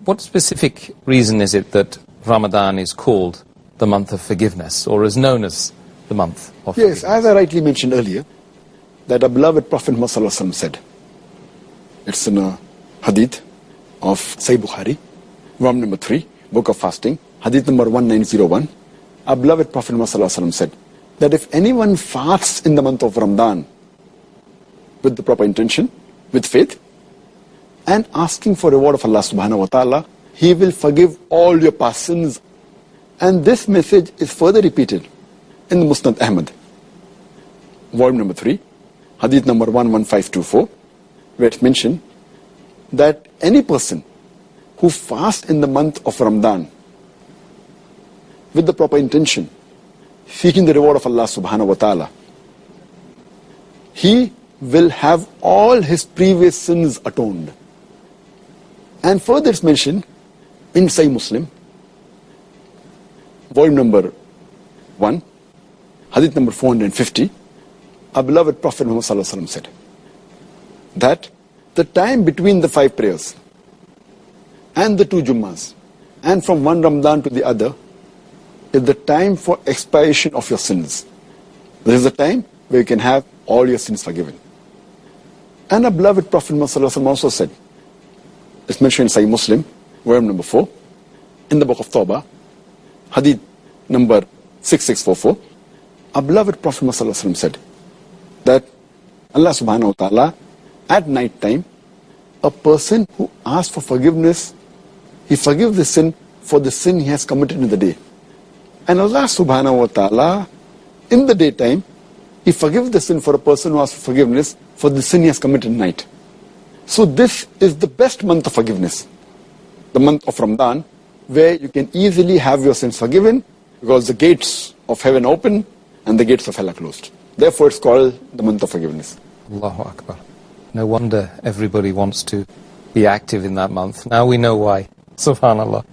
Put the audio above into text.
What specific reason is it that Ramadan is called the month of forgiveness, or is known as the month of forgiveness? Yes, as I rightly mentioned earlier, that our beloved Prophet Muhammad said, it's in a hadith of Sahih Bukhari, volume number 3, book of fasting, hadith number 1901. Our beloved Prophet Muhammad said that if anyone fasts in the month of Ramadan with the proper intention, with faith, and asking for reward of Allah subhanahu wa ta'ala, He will forgive all your past sins. And this message is further repeated in the Musnad Ahmad, volume number 3, hadith number 11524, where it's mentioned that any person who fasts in the month of Ramadan with the proper intention, seeking the reward of Allah subhanahu wa ta'ala, he will have all his previous sins atoned. And further it's mentioned in Sahih Muslim, volume number 1, hadith number 450, our beloved Prophet Muhammad said that the time between the 5 prayers and the 2 Jummas, and from one Ramadan to the other, is the time for expiation of your sins. This is the time where you can have all your sins forgiven. And our beloved Prophet Muhammad also said, it's mentioned in Sahih Muslim, volume number 4, in the book of Tawbah, hadith number 6644, our beloved Prophet Muhammad said that Allah subhanahu wa ta'ala, at night time, a person who asks for forgiveness, He forgives the sin for the sin he has committed in the day. And Allah subhanahu wa ta'ala, in the daytime, He forgives the sin for a person who asks for forgiveness for the sin he has committed at night. So this is the best month of forgiveness, the month of Ramadan, where you can easily have your sins forgiven because the gates of heaven open and the gates of hell are closed. Therefore it's called the month of forgiveness. Allahu Akbar. No wonder everybody wants to be active in that month. Now we know why. Subhanallah.